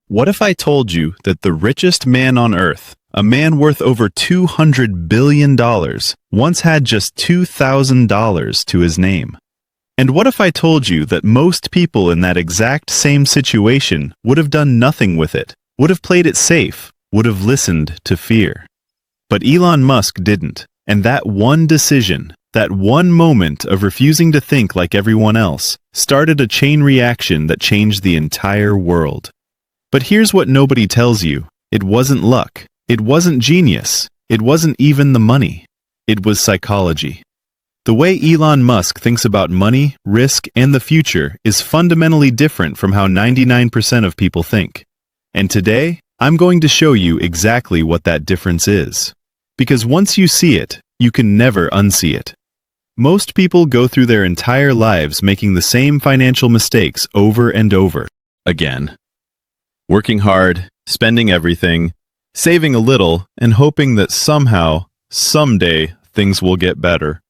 What if I told you that the richest man on Earth, a man worth over $200 billion, once had just $2,000 to his name? And what if I told you that most people in that exact same situation would have done nothing with it, would have played it safe, would have listened to fear? But Elon Musk didn't, and that one decision, that one moment of refusing to think like everyone else, started a chain reaction that changed the entire world. But here's what nobody tells you. It wasn't luck. It wasn't genius. It wasn't even the money. It was psychology. The way Elon Musk thinks about money, risk, and the future is fundamentally different from how 99% of people think. And today, I'm going to show you exactly what that difference is. Because once you see it, you can never unsee it. Most people go through their entire lives making the same financial mistakes over and over again. Working hard, spending everything, saving a little, and hoping that somehow, someday, things will get better.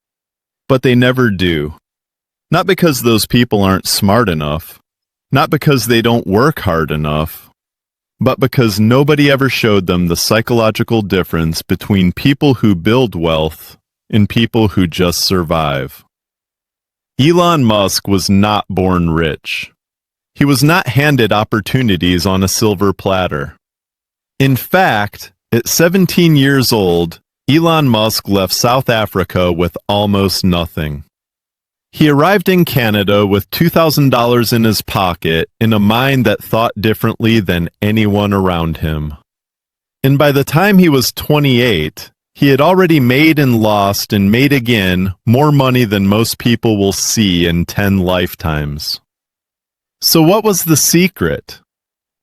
But they never do. Not because those people aren't smart enough, not because they don't work hard enough, but because nobody ever showed them the psychological difference between people who build wealth and people who just survive. Elon Musk was not born rich. He was not handed opportunities on a silver platter. In fact, at 17 years old, Elon Musk left South Africa with almost nothing. He arrived in Canada with $2,000 in his pocket in a mind that thought differently than anyone around him. And by the time he was 28, he had already made and lost and made again more money than most people will see in 10 lifetimes. So what was the secret?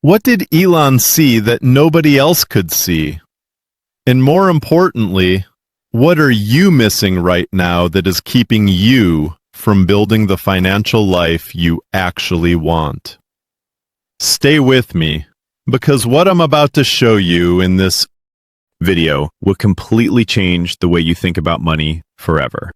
What did Elon see that nobody else could see? And more importantly, what are you missing right now that is keeping you from building the financial life you actually want? Stay with me, because what I'm about to show you in this video will completely change the way you think about money forever.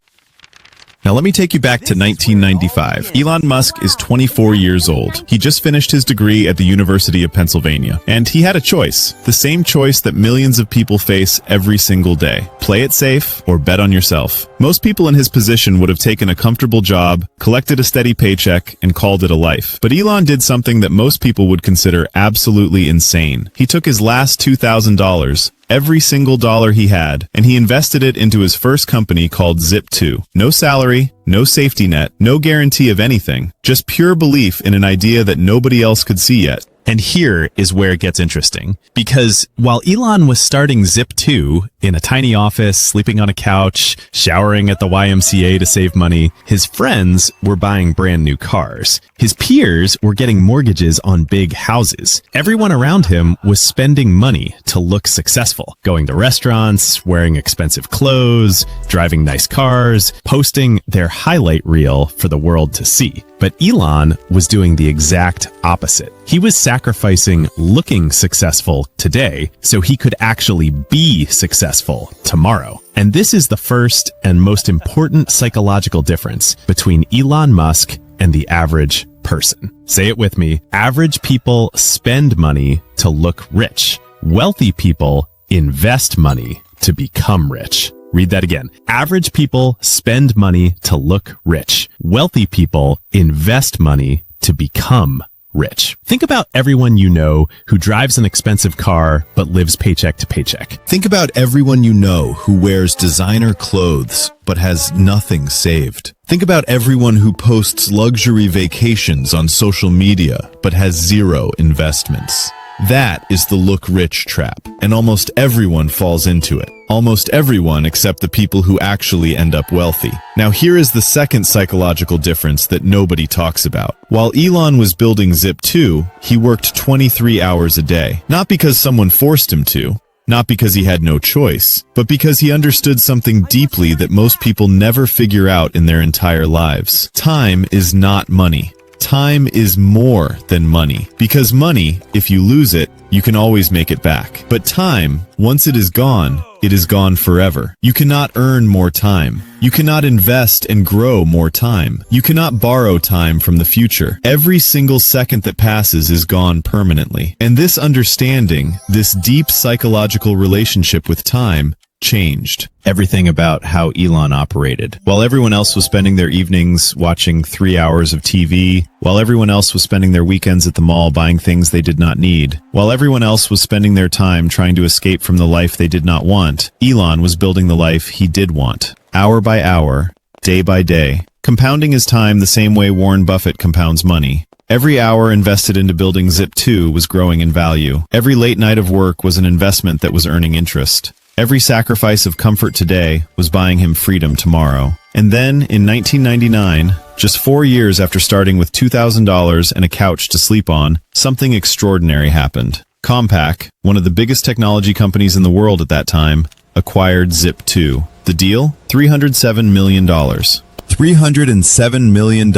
Now let me take you back to 1995. Elon Musk is 24 years old. He just finished his degree at the University of Pennsylvania. And he had a choice, the same choice that millions of people face every single day. Play it safe or bet on yourself. Most people in his position would have taken a comfortable job, collected a steady paycheck, and called it a life. But Elon did something that most people would consider absolutely insane. He took his last $2,000, every single dollar he had, and he invested it into his first company called Zip2. No salary, no safety net, no guarantee of anything, just pure belief in an idea that nobody else could see yet. And here is where it gets interesting, because while Elon was starting Zip2 in a tiny office, sleeping on a couch, showering at the YMCA to save money, his friends were buying brand new cars. His peers were getting mortgages on big houses. Everyone around him was spending money to look successful, going to restaurants, wearing expensive clothes, driving nice cars, posting their highlight reel for the world to see. But Elon was doing the exact opposite. He was sacrificing looking successful today so he could actually be successful tomorrow. And this is the first and most important psychological difference between Elon Musk and the average person. Say it with me. Average people spend money to look rich. Wealthy people invest money to become rich. Read that again. Average people spend money to look rich. Wealthy people invest money to become rich. Think about everyone you know who drives an expensive car but lives paycheck to paycheck. Think about everyone you know who wears designer clothes but has nothing saved. Think about everyone who posts luxury vacations on social media but has zero investments. That is the look rich trap, and almost everyone falls into it. Almost everyone except the people who actually end up wealthy. Now here is the second psychological difference that nobody talks about. While Elon was building Zip2, he worked 23 hours a day. Not because someone forced him to, not because he had no choice, but because he understood something deeply that most people never figure out in their entire lives. Time is not money. Time is more than money, because money, if you lose it, you can always make it back. But time, once it is gone, it is gone forever. You cannot earn more time. You cannot invest and grow more time. You cannot borrow time from the future. Every single second that passes is gone permanently. And this understanding, this deep psychological relationship with time, changed everything about how Elon operated. While everyone else was spending their evenings watching 3 hours of TV, while everyone else was spending their weekends at the mall buying things they did not need, while everyone else was spending their time trying to escape from the life they did not want, Elon was building the life he did want. Hour by hour, day by day, compounding his time the same way Warren Buffett compounds money. Every hour invested into building Zip2 was growing in value. Every late night of work was an investment that was earning interest. Every sacrifice of comfort today was buying him freedom tomorrow. And then, in 1999, just 4 years after starting with $2,000 and a couch to sleep on, something extraordinary happened. Compaq, one of the biggest technology companies in the world at that time, acquired Zip2. The deal? $307 million. $307 million.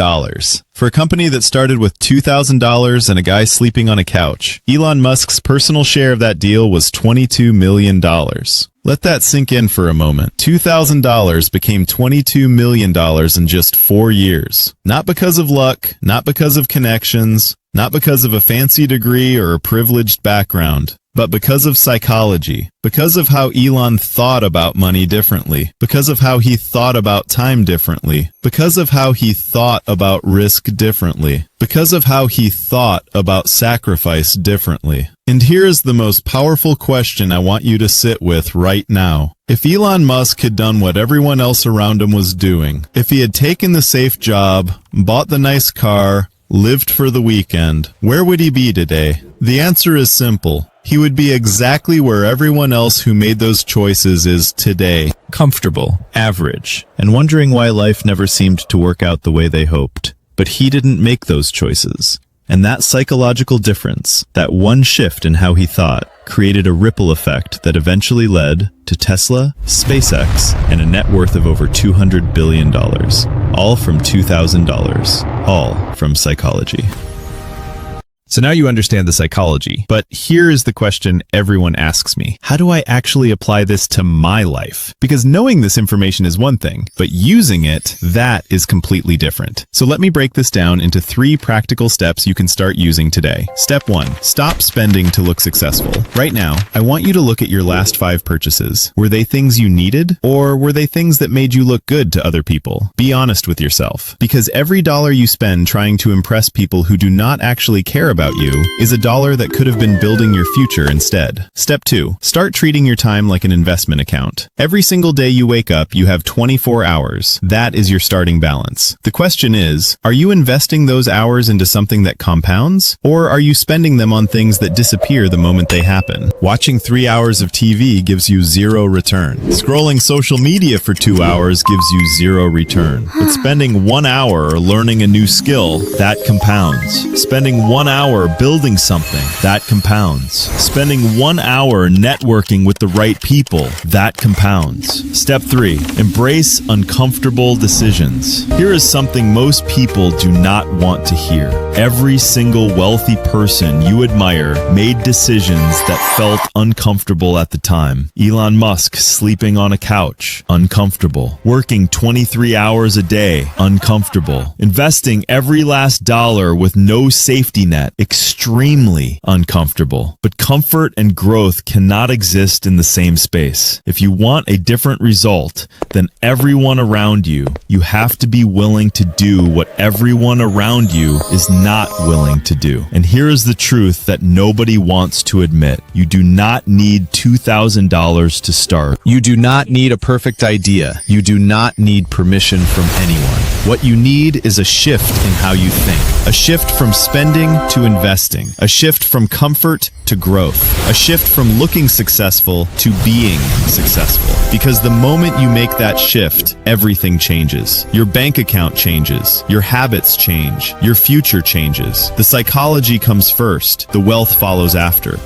For a company that started with $2,000 and a guy sleeping on a couch, Elon Musk's personal share of that deal was $22 million. Let that sink in for a moment. $2,000 became $22 million in just 4 years. Not because of luck, not because of connections, not because of a fancy degree or a privileged background, but because of psychology, because of how Elon thought about money differently, because of how he thought about time differently, because of how he thought about risk differently, because of how he thought about sacrifice differently. And here is the most powerful question I want you to sit with right now. If Elon Musk had done what everyone else around him was doing, if he had taken the safe job, bought the nice car, lived for the weekend, where would he be today? The answer is simple. He would be exactly where everyone else who made those choices is today. Comfortable, average, and wondering why life never seemed to work out the way they hoped. But he didn't make those choices. And that psychological difference, that one shift in how he thought, created a ripple effect that eventually led to Tesla, SpaceX, and a net worth of over $200 billion. All from $2,000. All from psychology. So now you understand the psychology, but here is the question everyone asks me. How do I actually apply this to my life? Because knowing this information is one thing, but using it, that is completely different. So let me break this down into 3 practical steps you can start using today. Step 1, stop spending to look successful. Right now, I want you to look at your last 5 purchases. Were they things you needed, or were they things that made you look good to other people? Be honest with yourself, because every dollar you spend trying to impress people who do not actually care about you is a dollar that could have been building your future instead. Step 2, start treating your time like an investment account. Every single day you wake up, you have 24 hours. That is your starting balance. The question is, are you investing those hours into something that compounds, or are you spending them on things that disappear the moment they happen? Watching 3 hours of TV gives you 0 return. Scrolling social media for 2 hours gives you 0 return. But spending 1 hour learning a new skill, that compounds. Spending 1 hour building something, that compounds. Spending 1 hour networking with the right people, that compounds. Step 3, embrace uncomfortable decisions. Here is something most people do not want to hear. Every single wealthy person you admire made decisions that felt uncomfortable at the time. Elon Musk sleeping on a couch, uncomfortable. Working 23 hours a day, uncomfortable. Investing every last dollar with no safety net, extremely uncomfortable. But comfort and growth cannot exist in the same space. If you want a different result than everyone around you, you have to be willing to do what everyone around you is not willing to do. And here is the truth that nobody wants to admit. You do not need $2,000 to start. You do not need a perfect idea. You do not need permission from anyone. What you need is a shift in how you think. A shift from spending to investing. A shift from comfort to growth. A shift from looking successful to being successful. Because the moment you make that shift, everything changes. Your bank account changes. Your habits change. Your future changes. The psychology comes first. The wealth follows after.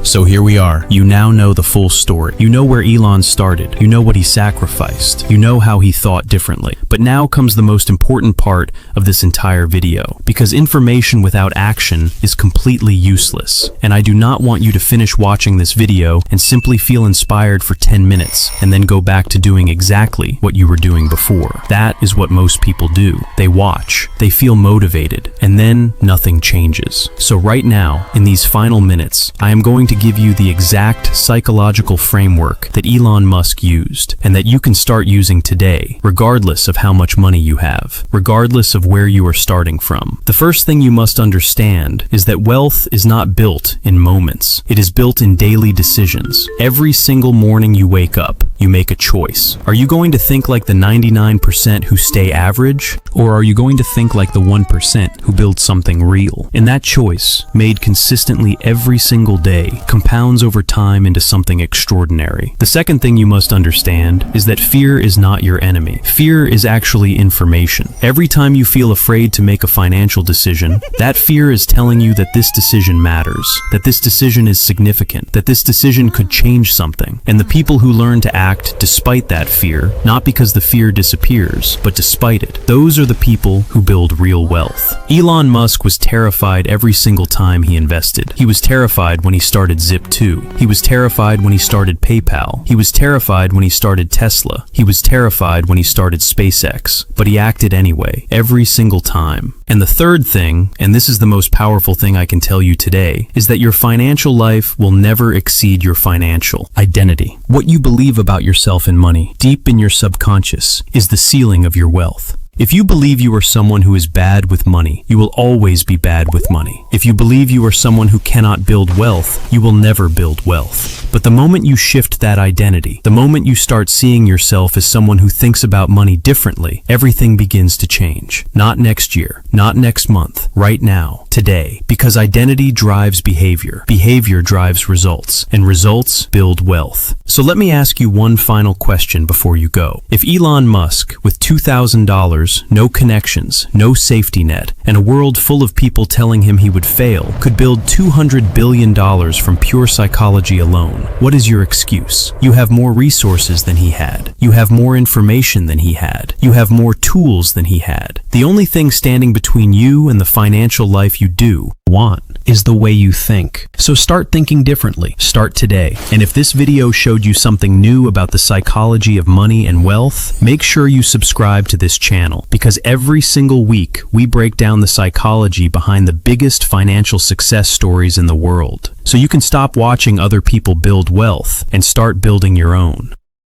So here we are. You now know the full story. You know where Elon started. You know what he sacrificed. You know how he thought differently. But now comes the most important part of this entire video, because information without action is completely useless. And I do not want you to finish watching this video and simply feel inspired for 10 minutes and then go back to doing exactly what you were doing before. That is what most people do. They watch, they feel motivated, and then nothing changes. So right now, in these final minutes, I am going to give you the exact psychological framework that Elon Musk used and that you can start using today, regardless of how much money you have, regardless of where you are starting from. The first thing you must understand is that wealth is not built in moments. It is built in daily decisions. Every single morning you wake up, you make a choice. Are you going to think like the 99% who stay average? Or are you going to think like the 1% who build something real? And that choice, made consistently every single day, compounds over time into something extraordinary. The second thing you must understand is that fear is not your enemy. Fear is actually information. Every time you feel afraid to make a financial decision, that fear is telling you that this decision matters, that this decision is significant, that this decision could change something. And the people who learn to act despite that fear, not because the fear disappears, but despite it, those are the people who build real wealth. Elon Musk was terrified every single time he invested. He was terrified when he started Zip2. He was terrified when he started PayPal. He was terrified when he started Tesla. He was terrified when he started SpaceX. But he acted anyway, every single time. And the third thing, and this is the most powerful thing I can tell you today, is that your financial life will never exceed your financial identity. What you believe about yourself and money, deep in your subconscious, is the ceiling of your wealth. If you believe you are someone who is bad with money, you will always be bad with money. If you believe you are someone who cannot build wealth, you will never build wealth. But the moment you shift that identity, the moment you start seeing yourself as someone who thinks about money differently, everything begins to change. Not next year, not next month, right now, today. Because identity drives behavior. Behavior drives results, and results build wealth. So let me ask you one final question before you go. If Elon Musk, with $2,000, no connections, no safety net, and a world full of people telling him he would fail, could build $200 billion from pure psychology alone, what is your excuse? You have more resources than he had. You have more information than he had. You have more tools than he had. The only thing standing between you and the financial life you do want is the way you think. So start thinking differently. Start today. And if this video showed you something new about the psychology of money and wealth, make sure you subscribe to this channel, because every single week we break down the psychology behind the biggest financial success stories in the world, so you can stop watching other people build wealth and start building your own.